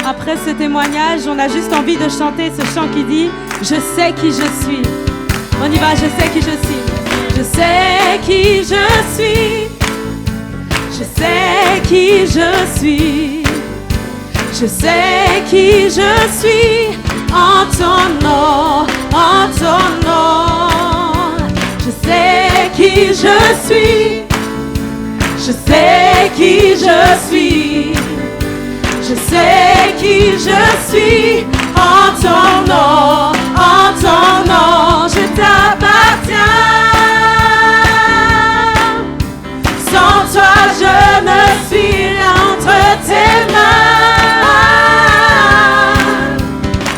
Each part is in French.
Après ce témoignage, on a juste envie de chanter ce chant qui dit « Je sais qui je suis ». On y va, je sais qui je suis. Je sais qui je suis. Je sais qui je suis. Je sais qui je suis en ton nom, en ton nom. Je sais qui je suis. Je sais qui je suis. Je sais qui je suis en ton nom, en ton nom. Je t'appartiens. Sans toi, je ne suis rien entre tes mains.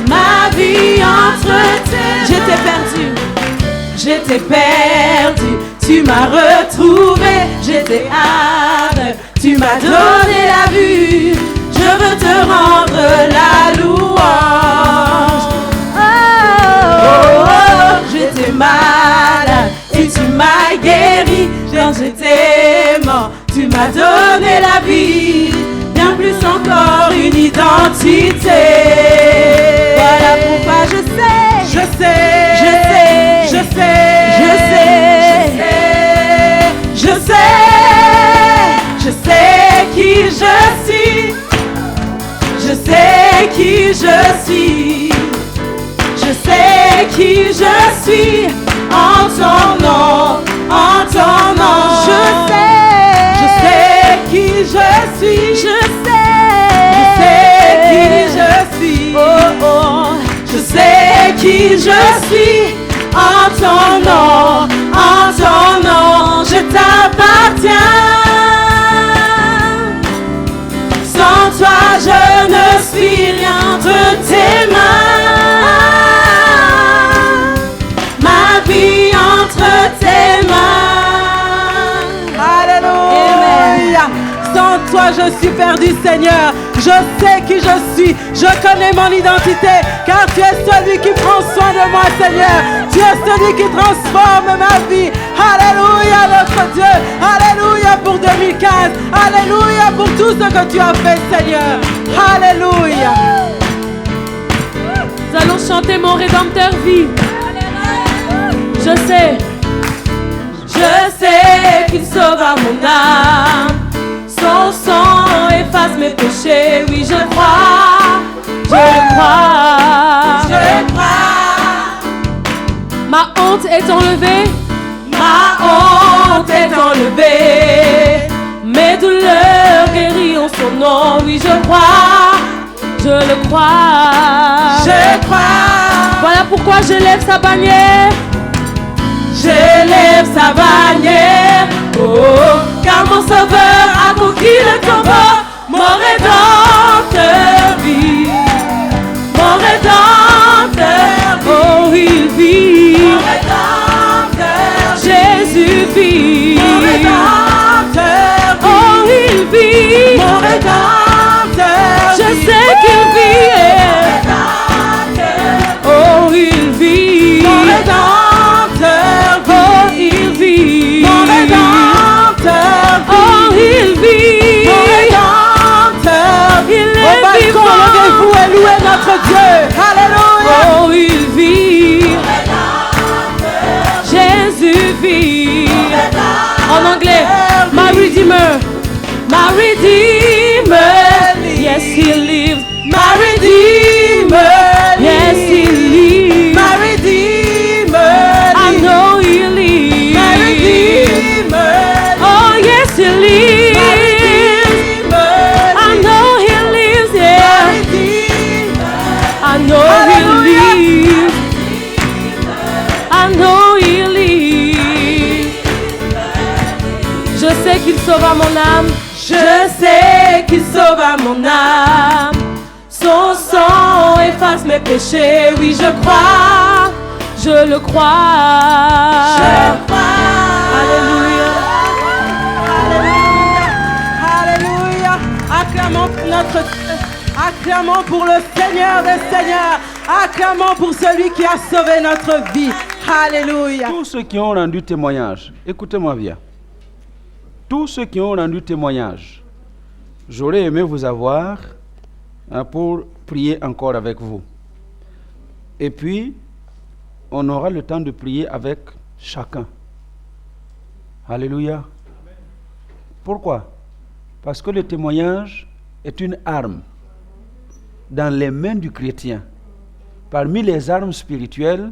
Ma vie entre tes mains. J'étais perdu, tu m'as retrouvé. J'étais aveugle, tu m'as donné la vue. Je veux te rendre la louange. Oh, oh, oh, j'étais malade et tu m'as guéri. Quand j'étais mort, tu m'as donné la vie. Bien plus encore une identité. Voilà pourquoi je sais. Je sais. Je sais. Je sais. Je sais. Je sais. Je sais qui je suis. Je sais qui je suis. Je sais qui je suis. En ton nom, en ton nom. Je sais qui je suis. Je sais qui je suis. Oh oh. Je sais qui je suis. En ton nom, en ton nom. Je t'appartiens. Sans toi, je ne suis rien entre tes mains. Ma vie entre tes mains. Alléluia. Sans toi, je suis perdu, Seigneur. Je sais qui je suis. Je connais mon identité. Car tu es celui qui prend soin de moi, Seigneur. Tu es celui qui transforme ma vie. Alléluia, notre Dieu. Alléluia pour 2015. Alléluia pour tout ce que tu as fait, Seigneur. Alléluia. Nous allons chanter mon Rédempteur vit. Je sais qu'il sauva mon âme. Son sang efface mes péchés. Oui, je crois, je le crois. Je crois. Ma honte est enlevée. Ma honte est enlevée. Mes douleurs guéries en son nom. Oui, je crois, je le crois. Je crois. Voilà pourquoi je lève sa bannière. Je lève sa bannière. Oh, car mon sauveur a conquis le tombeau. Mon rédempteur vit. Mon rédempteur vit. Oh, il vit. Mon rédempteur Jésus vit. Mon rédempteur vit. Oh, il vit. Mon rédempteur Je vit. sais qu'il vit. Oh, il vit. Mon rédempteur vit. Oh, il vit. Mon rédempteur vit. Oh, il vit. Mon rédempteur vit. Il Au est balcon, vivant. levez-vous et louez notre Dieu. Alléluia. Oh, il vit. Jésus vit. En anglais, my Redeemer. My Redeemer. Yes, he lives. My Redeemer Yes, he lives. My Redeemer I know he lives. My Redeemer Oh, yes, he lives. I know he lives, yeah. I know he lives. I know he lives. Je sais qu'il sauva mon âme. Je sais qu'il sauva mon âme. Son sang efface mes péchés. Oui, je crois. Je le crois. Je crois. Alléluia. Alléluia. Alléluia. Acclamons notre Dieu. Acclamons pour le Seigneur des Seigneurs. Acclamons pour celui qui a sauvé notre vie. Alléluia. Tous ceux qui ont rendu témoignage, écoutez-moi bien. Tous ceux qui ont rendu témoignage, j'aurais aimé vous avoir pour prier encore avec vous. Et puis, on aura le temps de prier avec chacun. Alléluia. Pourquoi? Parce que le témoignage est une arme dans les mains du chrétien. Parmi les armes spirituelles,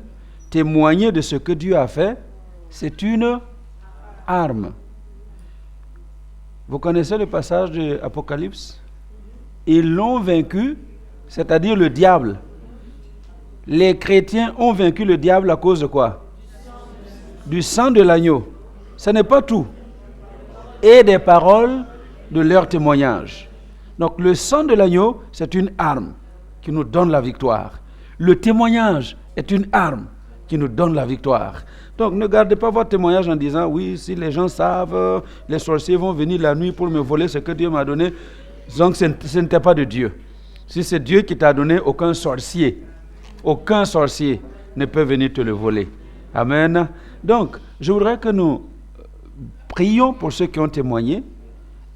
témoigner de ce que Dieu a fait, c'est une arme. Vous connaissez le passage de l'Apocalypse? Ils l'ont vaincu, c'est-à-dire le diable. Les chrétiens ont vaincu le diable à cause de quoi? Du sang de l'agneau. Ce n'est pas tout. Et des paroles de leur témoignage. Donc le sang de l'agneau, c'est une arme qui nous donne la victoire. Le témoignage est une arme qui nous donne la victoire. Donc ne gardez pas votre témoignage en disant, oui, si les gens savent, les sorciers vont venir la nuit pour me voler ce que Dieu m'a donné. Donc ce n'était pas de Dieu. Si c'est Dieu qui t'a donné, aucun sorcier ne peut venir te le voler. Amen. Donc, je voudrais que nous prions pour ceux qui ont témoigné,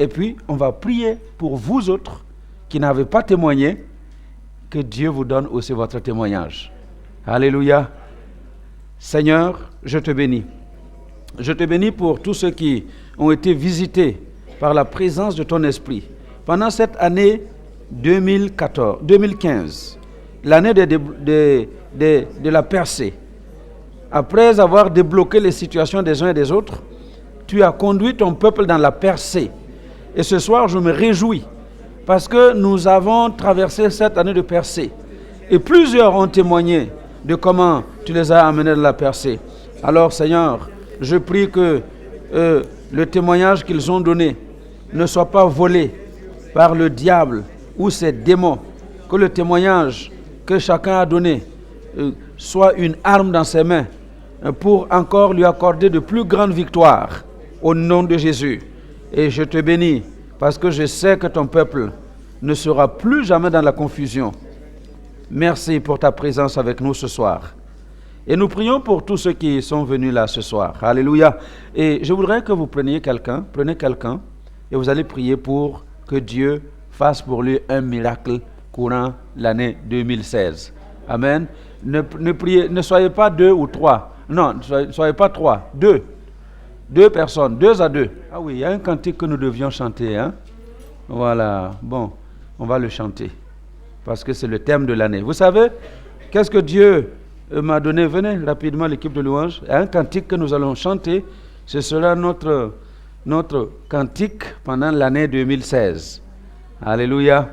et puis on va prier pour vous autres qui n'avez pas témoigné, que Dieu vous donne aussi votre témoignage. Alléluia. Seigneur, je te bénis. Je te bénis pour tous ceux qui ont été visités par la présence de ton esprit. Pendant cette année 2015, l'année de la percée, après avoir débloqué les situations des uns et des autres, tu as conduit ton peuple dans la percée. Et ce soir, je me réjouis parce que nous avons traversé cette année de percée. Et plusieurs ont témoigné de comment tu les as amenés dans la percée. Alors, Seigneur, je prie que le témoignage qu'ils ont donné ne soit pas volé par le diable ou ses démons. Que le témoignage que chacun a donné soit une arme dans ses mains pour encore lui accorder de plus grandes victoires au nom de Jésus. Et je te bénis parce que je sais que ton peuple ne sera plus jamais dans la confusion. Merci pour ta présence avec nous ce soir. Et nous prions pour tous ceux qui sont venus là ce soir. Alléluia. Et je voudrais que vous prenez quelqu'un et vous allez prier pour que Dieu fasse pour lui un miracle courant l'année 2016. Amen. Ne soyez pas 2 ou 3. Non, ne soyez pas 3. 2. 2 personnes, 2 à 2. Ah oui, il y a un cantique que nous devions chanter. Hein? Voilà. Bon, on va le chanter. Parce que c'est le thème de l'année. Vous savez, qu'est-ce que Dieu m'a donné? Venez rapidement, l'équipe de louange. Il y a un cantique que nous allons chanter. Ce sera notre cantique pendant l'année 2016. Alléluia.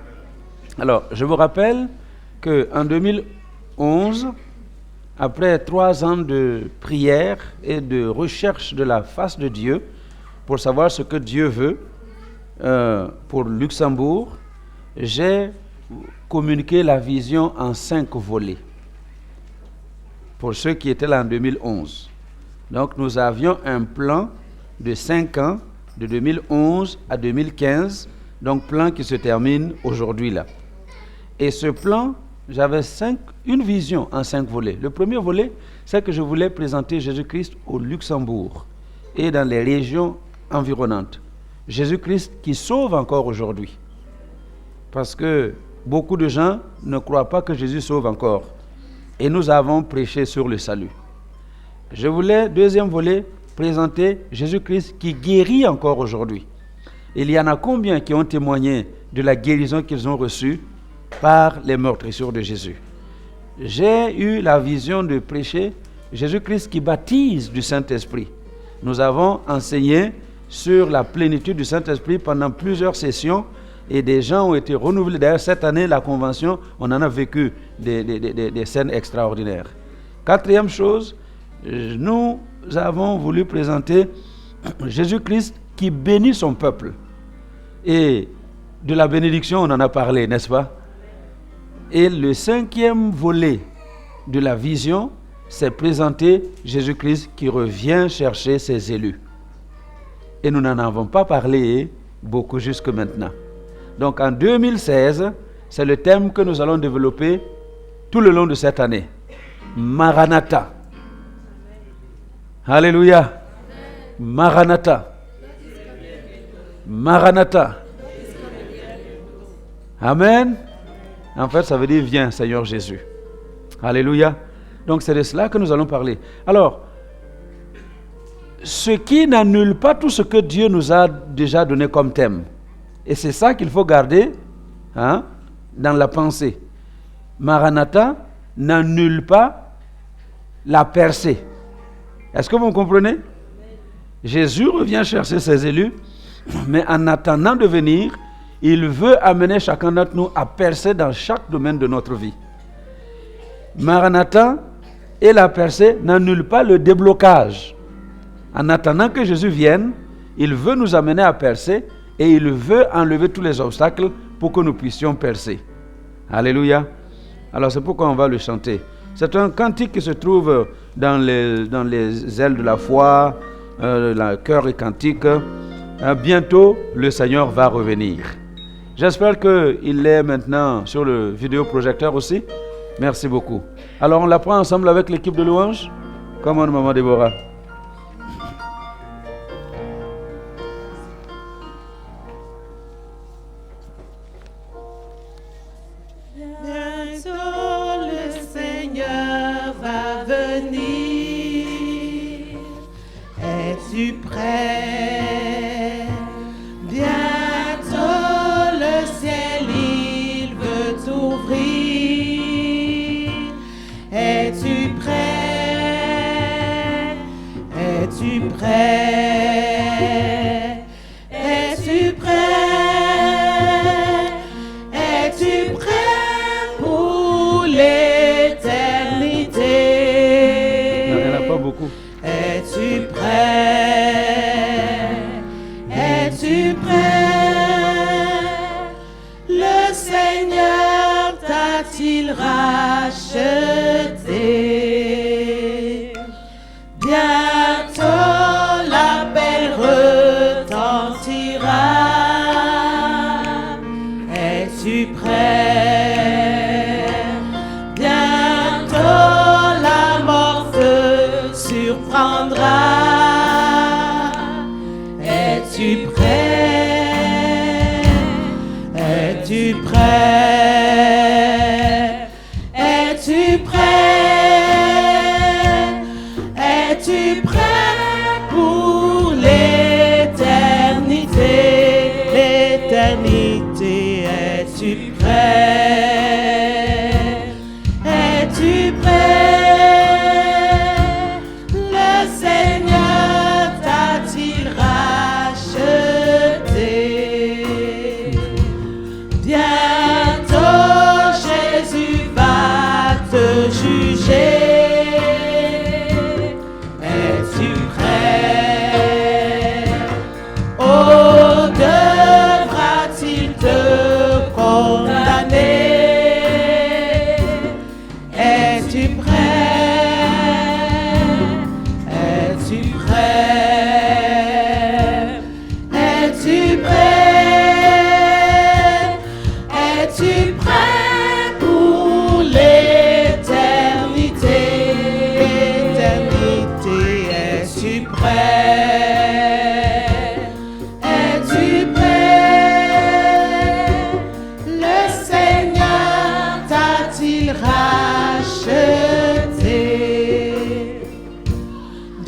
Alors, je vous rappelle qu'en 2011, après 3 ans de prière et de recherche de la face de Dieu, pour savoir ce que Dieu veut pour Luxembourg, j'ai communiqué la vision en 5 volets. Pour ceux qui étaient là en 2011. Donc, nous avions un plan de 5 ans, de 2011 à 2015, donc plan qui se termine aujourd'hui là. Et ce plan, j'avais une vision en 5 volets. Le premier volet, c'est que je voulais présenter Jésus-Christ au Luxembourg et dans les régions environnantes. Jésus-Christ qui sauve encore aujourd'hui. Parce que beaucoup de gens ne croient pas que Jésus sauve encore. Et nous avons prêché sur le salut. Je voulais, deuxième volet, présenter Jésus-Christ qui guérit encore aujourd'hui. Il y en a combien qui ont témoigné de la guérison qu'ils ont reçue par les meurtrissures de Jésus? J'ai eu la vision de prêcher Jésus-Christ qui baptise du Saint-Esprit. Nous avons enseigné sur la plénitude du Saint-Esprit pendant plusieurs sessions et des gens ont été renouvelés. D'ailleurs, cette année, la convention, on en a vécu des scènes extraordinaires. Quatrième chose, nous avons voulu présenter Jésus-Christ qui bénit son peuple. Et de la bénédiction, on en a parlé, n'est-ce pas? Et le 5e volet de la vision, c'est présenter Jésus-Christ qui revient chercher ses élus. Et nous n'en avons pas parlé beaucoup jusque maintenant. Donc en 2016, C'est le thème que nous allons développer tout le long de cette année. Maranatha. Alléluia. Maranatha. Maranatha. Amen. En fait, ça veut dire viens, Seigneur Jésus. Alléluia. Donc, c'est de cela que nous allons parler. Alors, ce qui n'annule pas tout ce que Dieu nous a déjà donné comme thème. Et c'est ça qu'il faut garder dans la pensée. Maranatha n'annule pas la percée. Est-ce que vous me comprenez? Jésus revient chercher ses élus, mais en attendant de venir, il veut amener chacun d'entre nous à percer dans chaque domaine de notre vie. Maranatha et la percée n'annulent pas le déblocage. En attendant que Jésus vienne, il veut nous amener à percer et il veut enlever tous les obstacles pour que nous puissions percer. Alléluia. Alors c'est pourquoi on va le chanter. C'est un cantique qui se trouve dans les ailes de la foi, le chœur et cantique. Bientôt, le Seigneur va revenir. J'espère qu'il est maintenant sur le vidéoprojecteur aussi. Merci beaucoup. Alors on l'apprend ensemble avec l'équipe de louange. Comment, Maman Déborah? Es-tu prêt? Bientôt le ciel il veut t'ouvrir. Es-tu prêt? Es-tu prêt? Es-tu prêt? Es-tu prêt pour l'éternité? Non, il n'y en a pas beaucoup. Es-tu prêt? Es-tu prêt? Le Seigneur t'a-t-il racheté? Bientôt l'appel retentira. Es-tu prêt? Bientôt la mort te surprendra. Es-tu prêt? Es-tu prêt? Es-tu prêt? Es-tu prêt pour l'éternité? L'éternité, es-tu prêt? Es-tu prêt? Le Seigneur t'a-t-il racheté? Bientôt Jésus va te juger. Es-tu prêt? Oh, devra-t-il te condamner? Es-tu prêt? Es-tu prêt? Es-tu prêt? Es-tu prêt pour l'éternité? L'éternité, es-tu prêt? Es-tu prêt? Le Seigneur t'a-t-il racheté?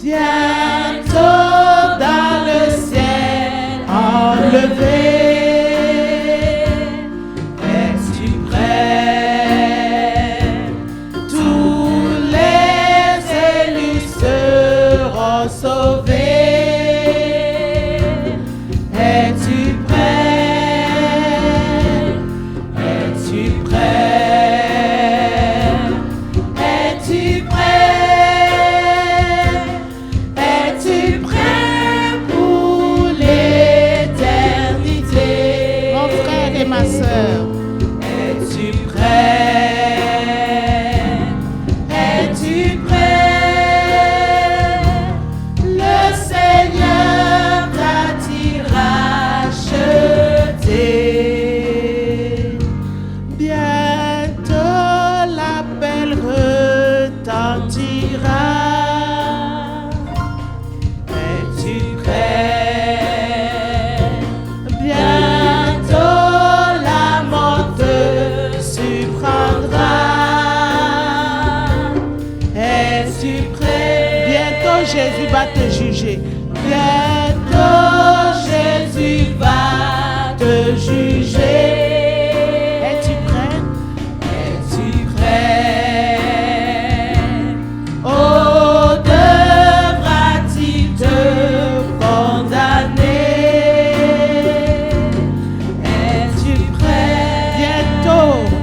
Bientôt dans le ciel enlevé. Es-tu prêt? Tous les élus seront sauvés. Es-tu prêt? Es-tu prêt? Es-tu prêt? Es-tu prêt pour l'éternité? Mon frère et ma sœur, es-tu prêt? Es-tu prêt? Le Seigneur t'a-t-il racheté?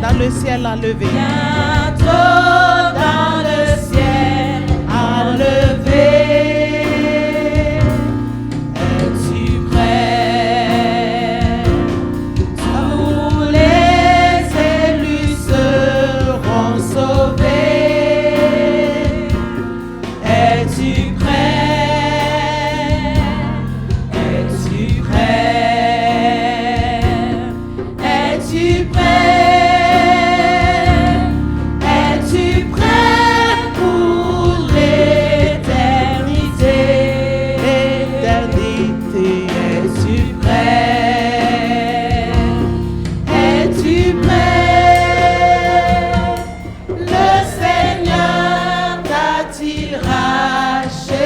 dans le ciel enlevé. Bientôt dans le ciel enlevé. Es-tu prêt? Tous les élus seront sauvés. Es-tu prêt? Es-tu prêt? Es-tu prêt? Es-tu prêt pour l'éternité? Éternité. Es-tu prêt? Es-tu prêt? Le Seigneur t'a-t-il racheté?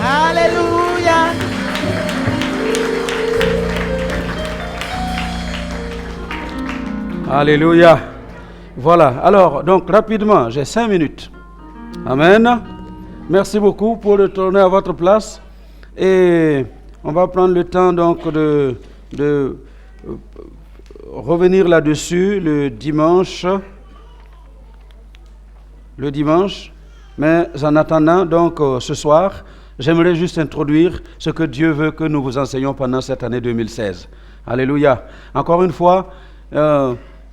Alléluia. Alléluia. Voilà. Alors, donc, rapidement, j'ai 5 minutes. Amen. Merci beaucoup pour retourner à votre place. Et on va prendre le temps, donc, de revenir là-dessus le dimanche. Mais en attendant, donc, ce soir, j'aimerais juste introduire ce que Dieu veut que nous vous enseignions pendant cette année 2016. Alléluia. Encore une fois,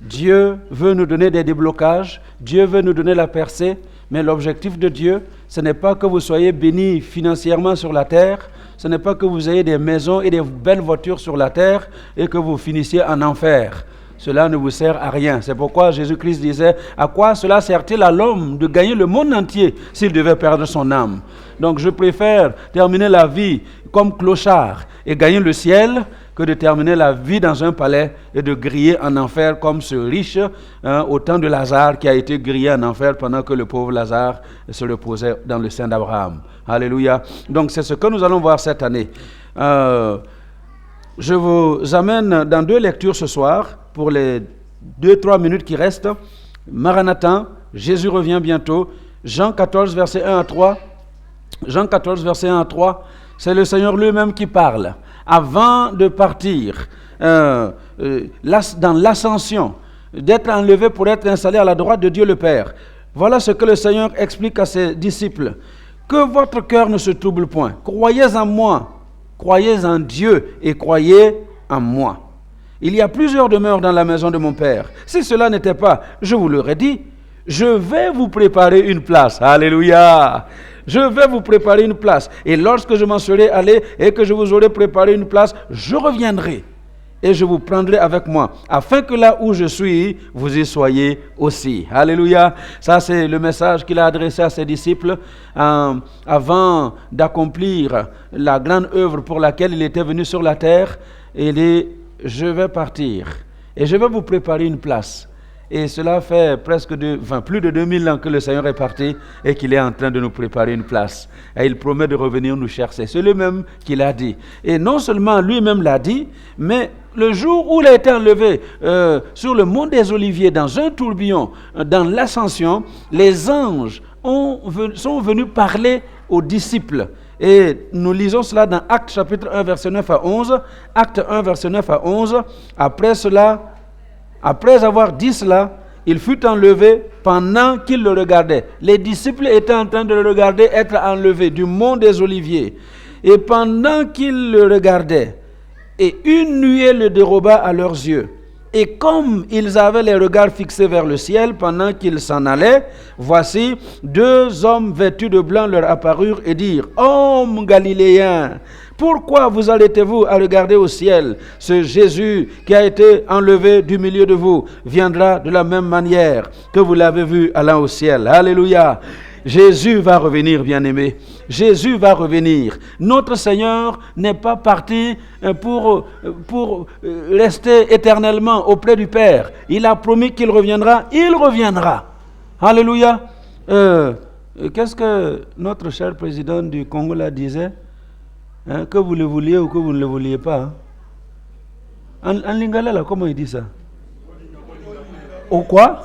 Dieu veut nous donner des déblocages, Dieu veut nous donner la percée, mais l'objectif de Dieu, ce n'est pas que vous soyez bénis financièrement sur la terre, ce n'est pas que vous ayez des maisons et des belles voitures sur la terre et que vous finissiez en enfer. Cela ne vous sert à rien. C'est pourquoi Jésus-Christ disait, à quoi cela sert-il à l'homme de gagner le monde entier s'il devait perdre son âme? Donc je préfère terminer la vie comme clochard et gagner le ciel que de terminer la vie dans un palais et de griller en enfer comme ce riche au temps de Lazare qui a été grillé en enfer pendant que le pauvre Lazare se reposait dans le sein d'Abraham. Alléluia. Donc c'est ce que nous allons voir cette année. Je vous amène dans 2 lectures ce soir pour les 2-3 minutes qui restent. Maranatha, Jésus revient bientôt. Jean 14, verset 1 à 3. Jean 14, verset 1 à 3, c'est le Seigneur lui-même qui parle. Avant de partir dans l'ascension, d'être enlevé pour être installé à la droite de Dieu le Père. Voilà ce que le Seigneur explique à ses disciples. Que votre cœur ne se trouble point. Croyez en moi, croyez en Dieu et croyez en moi. Il y a plusieurs demeures dans la maison de mon Père. Si cela n'était pas, je vous l'aurais dit, je vais vous préparer une place. Alléluia. Je vais vous préparer une place. Et lorsque je m'en serai allé et que je vous aurai préparé une place, je reviendrai et je vous prendrai avec moi, afin que là où je suis, vous y soyez aussi. Alléluia. Ça, c'est le message qu'il a adressé à ses disciples avant d'accomplir la grande œuvre pour laquelle il était venu sur la terre. Il dit, je vais partir et je vais vous préparer une place. Et cela fait plus de 2000 ans que le Seigneur est parti et qu'il est en train de nous préparer une place. Et il promet de revenir nous chercher. C'est lui-même qui l'a dit. Et non seulement lui-même l'a dit, mais le jour où il a été enlevé sur le mont des Oliviers, dans un tourbillon, dans l'ascension, les anges sont venus parler aux disciples. Et nous lisons cela dans Actes chapitre 1, verset 9 à 11. Actes 1, verset 9 à 11. Après avoir dit cela, il fut enlevé pendant qu'il le regardait. Les disciples étaient en train de le regarder être enlevé du mont des Oliviers. Et pendant qu'ils le regardaient, et une nuée le déroba à leurs yeux. Et comme ils avaient les regards fixés vers le ciel pendant qu'ils s'en allaient, voici 2 hommes vêtus de blanc leur apparurent et dirent, « Hommes galiléens, pourquoi vous arrêtez-vous à regarder au ciel? Ce Jésus qui a été enlevé du milieu de vous viendra de la même manière que vous l'avez vu allant au ciel. » Alléluia. Jésus va revenir, bien-aimé. Jésus va revenir. Notre Seigneur n'est pas parti pour rester éternellement auprès du Père. Il a promis qu'il reviendra. Il reviendra. Alléluia. Qu'est-ce que notre cher président du Congo là disait? Que vous le vouliez ou que vous ne le vouliez pas. En lingala, là, comment il dit ça? Au quoi?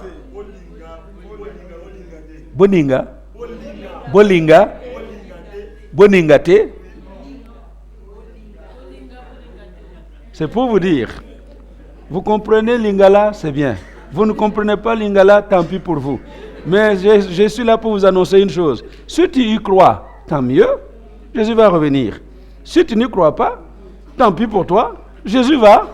Boninga. Bolinga. Boningate. C'est pour vous dire. Vous comprenez Lingala, c'est bien. Vous ne comprenez pas Lingala, tant pis pour vous. Mais je suis là pour vous annoncer une chose. Si tu y crois, tant mieux, Jésus va revenir. Si tu n'y crois pas, tant pis pour toi, Jésus va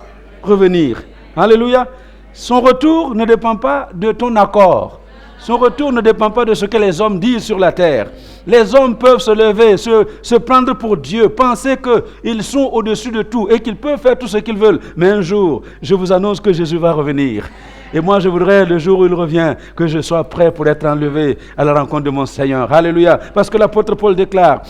revenir. Alléluia. Son retour ne dépend pas de ton accord. Son retour ne dépend pas de ce que les hommes disent sur la terre. Les hommes peuvent se lever, se prendre pour Dieu, penser qu'ils sont au-dessus de tout et qu'ils peuvent faire tout ce qu'ils veulent. Mais un jour, je vous annonce que Jésus va revenir. Et moi, je voudrais, le jour où il revient, que je sois prêt pour être enlevé à la rencontre de mon Seigneur. Alléluia. Parce que l'apôtre Paul déclare...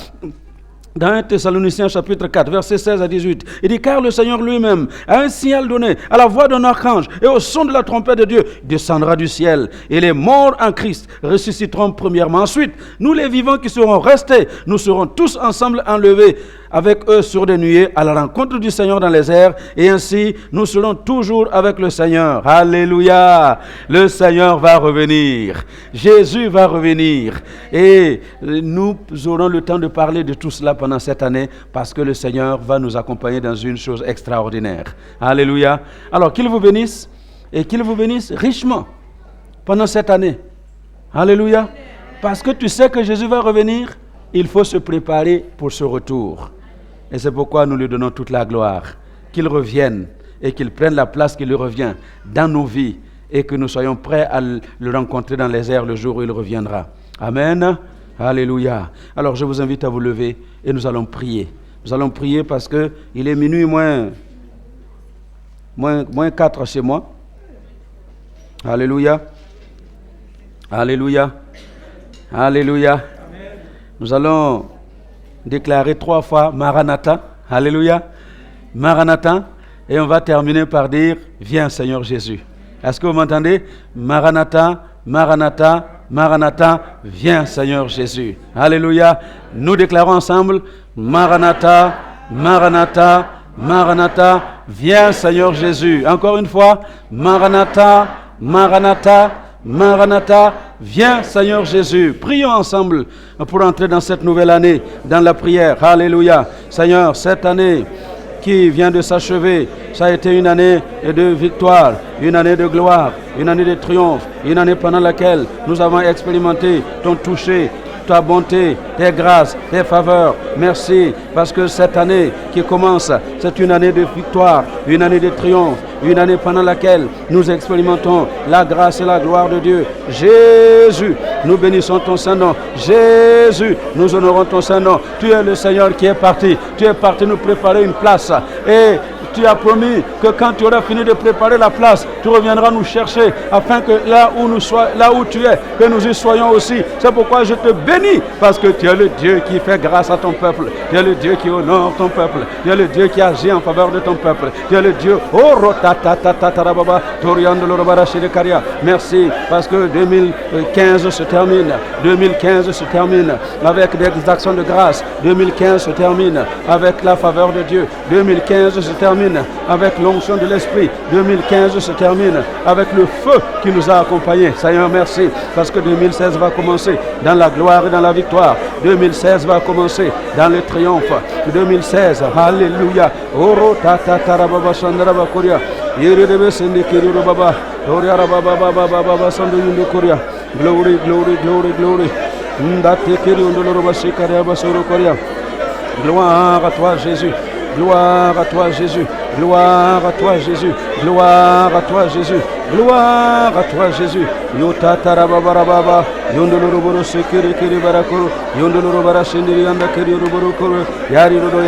Dans 1 Thessaloniciens chapitre 4, versets 16 à 18, il dit, car le Seigneur lui-même a un signal donné à la voix d'un archange et au son de la trompette de Dieu, descendra du ciel et les morts en Christ ressusciteront premièrement. Ensuite, nous les vivants qui serons restés, nous serons tous ensemble enlevés avec eux sur des nuées à la rencontre du Seigneur dans les airs et ainsi nous serons toujours avec le Seigneur. Alléluia! Le Seigneur va revenir. Jésus va revenir et nous aurons le temps de parler de tout cela pendant cette année parce que le Seigneur va nous accompagner dans une chose extraordinaire. Alléluia. Alors qu'il vous bénisse et qu'il vous bénisse richement pendant cette année. Alléluia. Parce que tu sais que Jésus va revenir, il faut se préparer pour ce retour. Et c'est pourquoi nous lui donnons toute la gloire. Qu'il revienne et qu'il prenne la place qui lui revient dans nos vies et que nous soyons prêts à le rencontrer dans les airs le jour où il reviendra. Amen. Alléluia. Alors je vous invite à vous lever et nous allons prier. Nous allons prier parce qu'il est minuit moins 4 chez moi. Alléluia. Alléluia. Alléluia. Nous allons déclarer 3 fois Maranatha. Alléluia. Maranatha. Et on va terminer par dire, viens Seigneur Jésus. Est-ce que vous m'entendez? Maranatha, Maranatha, Maranatha, viens Seigneur Jésus. Alléluia. Nous déclarons ensemble, Maranatha, Maranatha, Maranatha, viens Seigneur Jésus. Encore une fois, Maranatha, Maranatha, Maranatha, viens Seigneur Jésus. Prions ensemble pour entrer dans cette nouvelle année, dans la prière. Alléluia. Seigneur, cette année qui vient de s'achever, ça a été une année de victoire, une année de gloire, une année de triomphe, une année pendant laquelle nous avons expérimenté ton toucher, ta bonté, tes grâces, tes faveurs. Merci parce que cette année qui commence, c'est une année de victoire, une année de triomphe, une année pendant laquelle nous expérimentons la grâce et la gloire de Dieu. Jésus, nous bénissons ton Saint-Nom. Jésus, nous honorons ton Saint-Nom. Tu es le Seigneur qui est parti. Tu es parti nous préparer une place. Et tu as promis que quand tu auras fini de préparer la place, tu reviendras nous chercher afin que là où tu es, que nous y soyons aussi. C'est pourquoi je te bénis parce que tu es le Dieu qui fait grâce à ton peuple. Tu es le Dieu qui honore ton peuple. Tu es le Dieu qui agit en faveur de ton peuple. Tu es le Dieu. Merci parce que 2015 se termine. 2015 se termine avec des actions de grâce. 2015 se termine avec la faveur de Dieu. 2015 se termine avec l'onction de l'Esprit. 2015 se termine avec le feu qui nous a accompagnés. Seigneur, merci parce que 2016 va commencer dans la gloire et dans la victoire. 2016 va commencer dans le triomphe. 2016, alléluia. Oro tata tarababa sandaraba koria. Yerebe sende kiruru baba. Oriara baba baba baba sandu yundu koria. Glory, glory, glory, glory. Ndate kiri undolo bashikaria basoro koria. Gloire à toi Jésus. Gloire à toi Jésus, gloire à toi Jésus, gloire à toi Jésus, gloire à toi Jésus. Yota tarababarababa, yondoloro sekere kere barakoro, yondoloro barashindiri yanda kere ruboro koro, yarido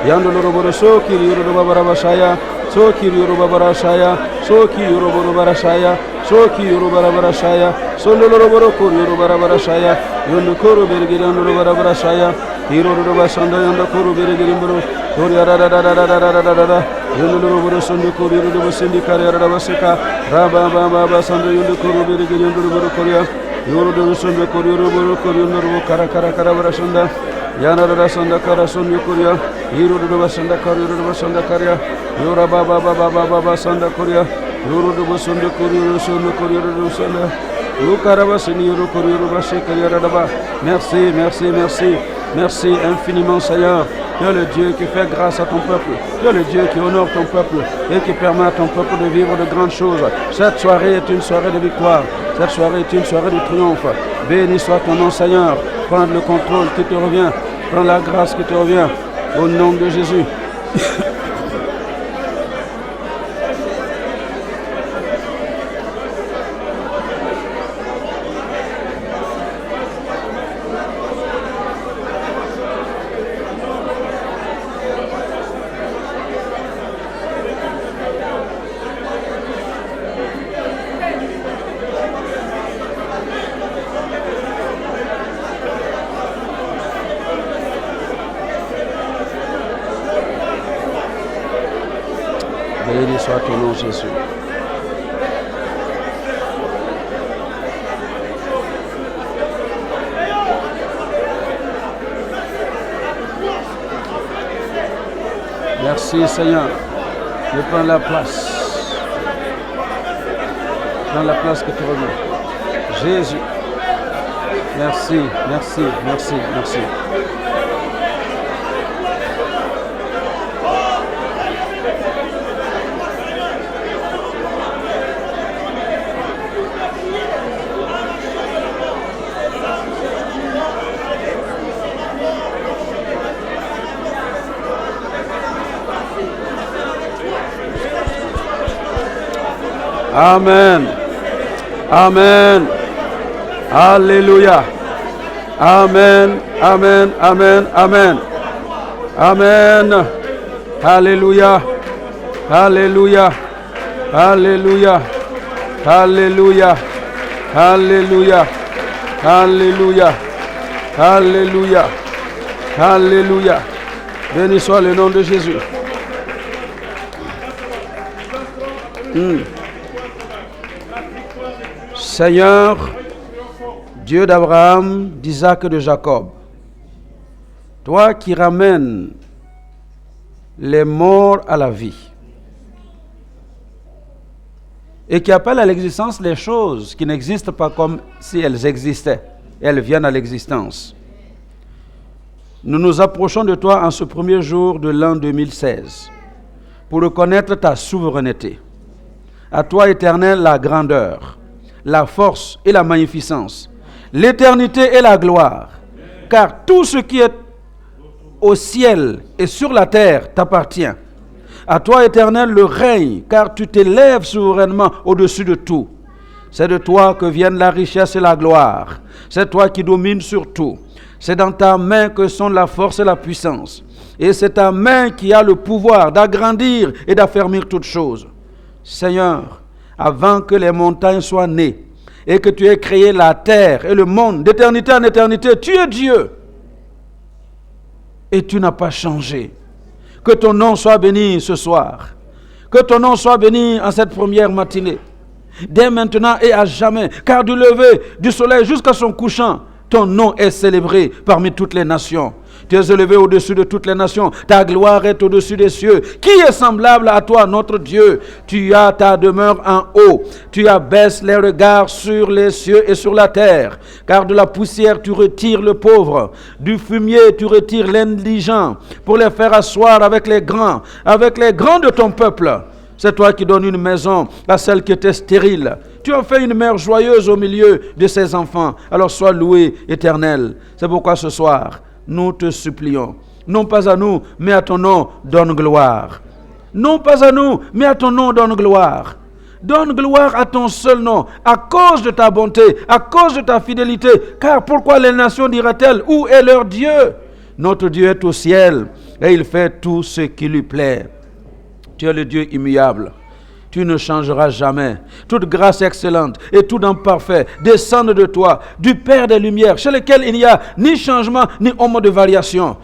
yandoloro sokiri yoro babarabashaya, sokiri yoro babarashaya, soki yoro babarashaya, soki yoro babarashaya, sondoloro koro yoro babarashaya, yondokoro bergiri yondoloro babarashaya. Hiro roba sanda yanda kuru bere girimbro tori ara yolo roba sanda kuru roba sindi kare ara basika raba baba sanda yolo kuru bere girimbro bro korea yoro roba sanda kuru roba kuru roba kara bara sanda yana roba sanda kara sanda korea hiro roba sanda kuru roba sanda kare yora baba sanda korea yoro roba sanda kuru roba sanda Lukaraba senior kuru roba shikari ara. Merci, merci, merci. Merci infiniment, Seigneur. Tu es le Dieu qui fait grâce à ton peuple. Tu es le Dieu qui honore ton peuple et qui permet à ton peuple de vivre de grandes choses. Cette soirée est une soirée de victoire. Cette soirée est une soirée de triomphe. Béni soit ton nom, Seigneur. Prends le contrôle qui te revient. Prends la grâce qui te revient. Au nom de Jésus. Béni soit ton nom, Jésus. Merci, Seigneur. Je prends la place. Prends la place que tu revient. Jésus. Merci, merci, merci, merci. Amen. Amen. Alléluia. Amen. Amen. Amen. Amen. Amen. Alléluia. Alléluia. Alléluia. Alléluia. Alléluia. Alléluia. Alléluia. Alléluia. Béni soit le nom de Jésus. Seigneur, Dieu d'Abraham, d'Isaac et de Jacob, toi qui ramènes les morts à la vie et qui appelles à l'existence les choses qui n'existent pas comme si elles existaient, elles viennent à l'existence. Nous nous approchons de toi en ce premier jour de l'an 2016 pour reconnaître ta souveraineté. À toi, Éternel, la grandeur, la force et la magnificence, l'éternité et la gloire, car tout ce qui est au ciel et sur la terre t'appartient. À toi, Éternel, le règne, car tu t'élèves souverainement au-dessus de tout. C'est de toi que viennent la richesse et la gloire. C'est toi qui domines sur tout. C'est dans ta main que sont la force et la puissance. Et c'est ta main qui a le pouvoir d'agrandir et d'affermir toutes choses. Seigneur, avant que les montagnes soient nées et que tu aies créé la terre et le monde d'éternité en éternité, tu es Dieu et tu n'as pas changé. Que ton nom soit béni ce soir. Que ton nom soit béni en cette première matinée, dès maintenant et à jamais, car du lever du soleil jusqu'à son couchant, ton nom est célébré parmi toutes les nations. Tu es élevé au-dessus de toutes les nations. Ta gloire est au-dessus des cieux. Qui est semblable à toi, notre Dieu? Tu as ta demeure en haut. Tu abaisses les regards sur les cieux et sur la terre. Car de la poussière, tu retires le pauvre. Du fumier, tu retires l'indigent pour les faire asseoir avec les grands de ton peuple. C'est toi qui donnes une maison à celle qui était stérile. Tu as fait une mère joyeuse au milieu de ses enfants. Alors sois loué, Éternel. C'est pourquoi ce soir, nous te supplions, non pas à nous, mais à ton nom, donne gloire. Non pas à nous, mais à ton nom, donne gloire. Donne gloire à ton seul nom, à cause de ta bonté, à cause de ta fidélité. Car pourquoi les nations diraient-elles, où est leur Dieu? Notre Dieu est au ciel, et il fait tout ce qui lui plaît. Tu es le Dieu immuable. Tu ne changeras jamais. Toute grâce excellente et tout don parfait descendent de toi, du Père des Lumières, chez lequel il n'y a ni changement, ni ombre de variation.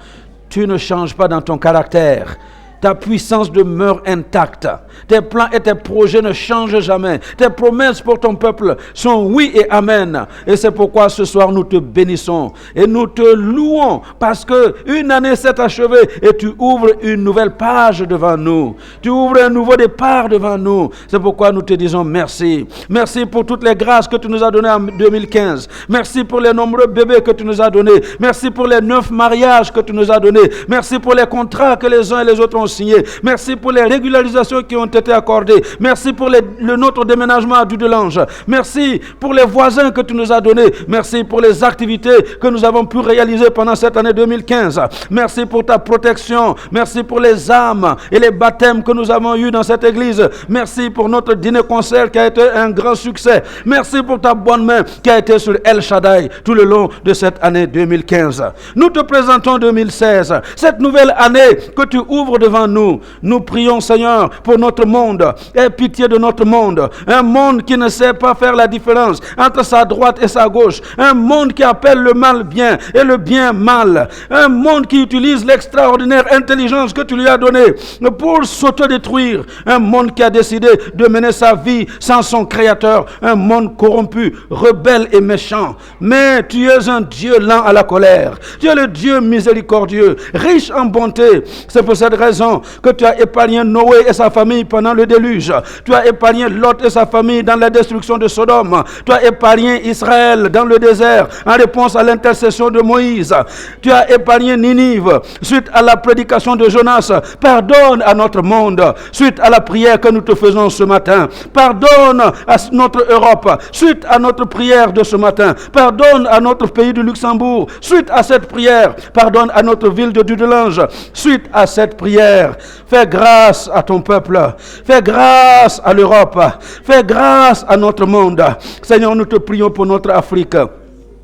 Tu ne changes pas dans ton caractère. Ta puissance demeure intacte. Tes plans et tes projets ne changent jamais. Tes promesses pour ton peuple sont oui et amen. Et c'est pourquoi ce soir nous te bénissons et nous te louons parce que une année s'est achevée et tu ouvres une nouvelle page devant nous. Tu ouvres un nouveau départ devant nous. C'est pourquoi nous te disons merci. Merci pour toutes les grâces que tu nous as données en 2015. Merci pour les nombreux bébés que tu nous as donnés. Merci pour les 9 mariages que tu nous as donnés. Merci pour les contrats que les uns et les autres ont signés. Merci pour les régularisations qui ont été accordées. Merci pour notre déménagement à Dudelange. Merci pour les voisins que tu nous as donnés. Merci pour les activités que nous avons pu réaliser pendant cette année 2015. Merci pour ta protection. Merci pour les âmes et les baptêmes que nous avons eus dans cette église. Merci pour notre dîner-concert qui a été un grand succès. Merci pour ta bonne main qui a été sur El Shaddai tout le long de cette année 2015. Nous te présentons 2016, cette nouvelle année que tu ouvres devant nous. Nous prions, Seigneur, pour notre monde. Aie pitié de notre monde. Un monde qui ne sait pas faire la différence entre sa droite et sa gauche. Un monde qui appelle le mal bien et le bien mal. Un monde qui utilise l'extraordinaire intelligence que tu lui as donnée pour s'autodétruire. Un monde qui a décidé de mener sa vie sans son Créateur. Un monde corrompu, rebelle et méchant. Mais tu es un Dieu lent à la colère. Tu es le Dieu miséricordieux, riche en bonté. C'est pour cette raison que tu as épargné Noé et sa famille pendant le déluge. Tu as épargné Lot et sa famille dans la destruction de Sodome. Tu as épargné Israël dans le désert en réponse à l'intercession de Moïse. Tu as épargné Ninive suite à la prédication de Jonas. Pardonne à notre monde suite à la prière que nous te faisons ce matin. Pardonne à notre Europe suite à notre prière de ce matin. Pardonne à notre pays du Luxembourg suite à cette prière. Pardonne à notre ville de Dudelange suite à cette prière. Fais grâce à ton peuple. Fais grâce à l'Europe. Fais grâce à notre monde. Seigneur, nous te prions pour notre Afrique.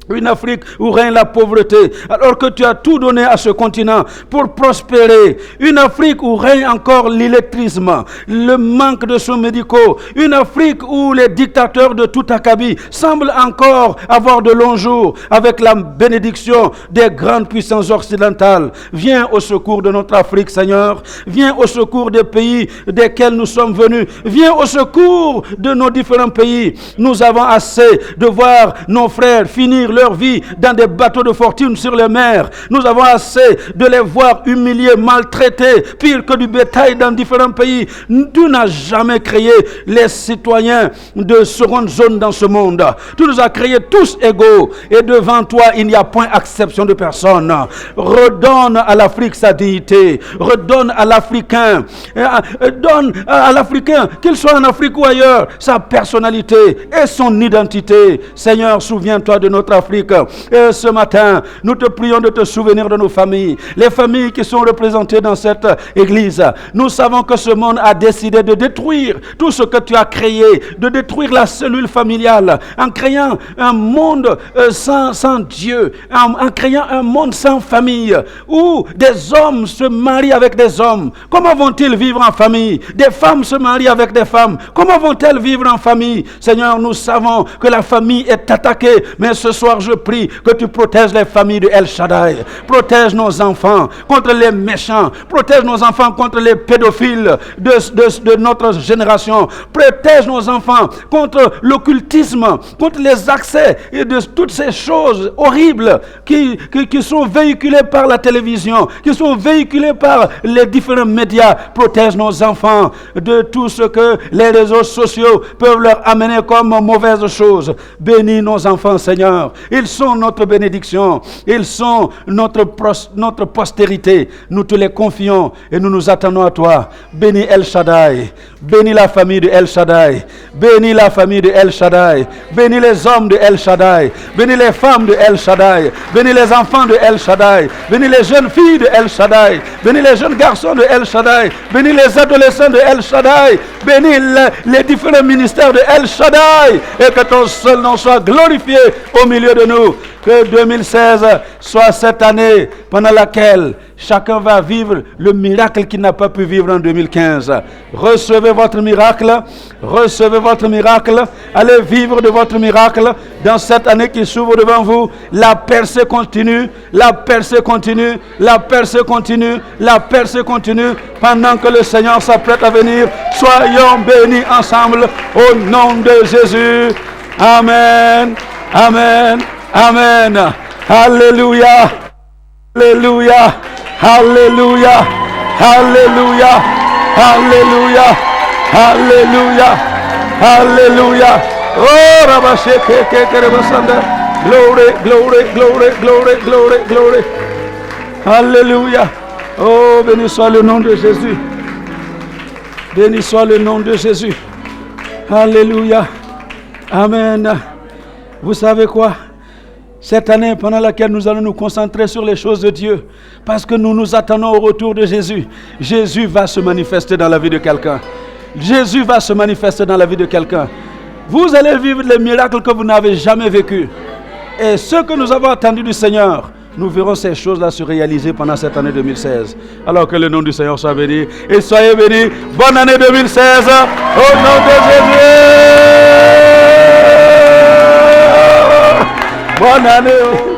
Une Afrique où règne la pauvreté, alors que tu as tout donné à ce continent pour prospérer. Une Afrique où règne encore l'illettrisme, le manque de soins médicaux. Une Afrique où les dictateurs de tout acabit semblent encore avoir de longs jours avec la bénédiction des grandes puissances occidentales. Viens au secours de notre Afrique, Seigneur. Viens au secours des pays desquels nous sommes venus. Viens au secours de nos différents pays. Nous avons assez de voir nos frères finir leur vie dans des bateaux de fortune sur les mers. Nous avons assez de les voir humiliés, maltraités, pire que du bétail dans différents pays. Tu n'as jamais créé les citoyens de seconde zone dans ce monde. Tu nous as créés tous égaux et devant toi, il n'y a point acception de personne. Redonne à l'Afrique sa dignité. Redonne à l'Africain. Donne à l'Africain, qu'il soit en Afrique ou ailleurs, sa personnalité et son identité. Seigneur, souviens-toi de notre Afrique. Et ce matin, nous te prions de te souvenir de nos familles, les familles qui sont représentées dans cette église. Nous savons que ce monde a décidé de détruire tout ce que tu as créé, de détruire la cellule familiale, en créant un monde sans Dieu, en créant un monde sans famille, où des hommes se marient avec des hommes. Comment vont-ils vivre en famille? Des femmes se marient avec des femmes. Comment vont-elles vivre en famille? Seigneur, nous savons que la famille est attaquée, mais ce soir, je prie que tu protèges les familles de El Shaddai. Protège nos enfants contre les méchants. Protège nos enfants contre les pédophiles de notre génération. Protège nos enfants contre l'occultisme, contre les accès et de toutes ces choses horribles qui sont véhiculées par la télévision, qui sont véhiculées par les différents médias. Protège nos enfants de tout ce que les réseaux sociaux peuvent leur amener comme mauvaise chose. Bénis nos enfants, Seigneur. Ils sont notre bénédiction. Ils sont notre postérité. Nous te les confions et nous nous attendons à toi. Bénis El Shaddai. Bénis la famille de El Shaddai. Bénis la famille de El Shaddai. Bénis les hommes de El Shaddai. Bénis les femmes de El Shaddai. Bénis les enfants de El Shaddai. Bénis les jeunes filles de El Shaddai. Bénis les jeunes garçons de El Shaddai. Bénis les adolescents de El Shaddai. Bénis les différents ministères de El Shaddai. Et que ton seul nom soit glorifié au milieu de nous. Que 2016 soit cette année pendant laquelle chacun va vivre le miracle qu'il n'a pas pu vivre en 2015. Recevez votre miracle. Recevez votre miracle. Allez vivre de votre miracle dans cette année qui s'ouvre devant vous. La percée continue. La percée continue. La percée continue. La percée continue. Pendant que le Seigneur s'apprête à venir, soyons bénis ensemble au nom de Jésus. Amen. Amen. Amen. Alléluia. Alléluia. Alléluia. Alléluia. Alléluia. Alléluia. Alléluia. Oh, Rabasheke, glory, glory, glory, glory, glory, glory. Alléluia. Oh, béni soit le nom de Jésus. Béni soit le nom de Jésus. Alléluia. Amen. Vous savez quoi? Cette année pendant laquelle nous allons nous concentrer sur les choses de Dieu, parce que nous nous attendons au retour de Jésus. Jésus va se manifester dans la vie de quelqu'un. Jésus va se manifester dans la vie de quelqu'un. Vous allez vivre les miracles que vous n'avez jamais vécus. Et ce que nous avons attendu du Seigneur, nous verrons ces choses-là se réaliser pendant cette année 2016. Alors que le nom du Seigneur soit béni. Et soyez bénis. Bonne année 2016. Au nom de Jésus. Bonne année.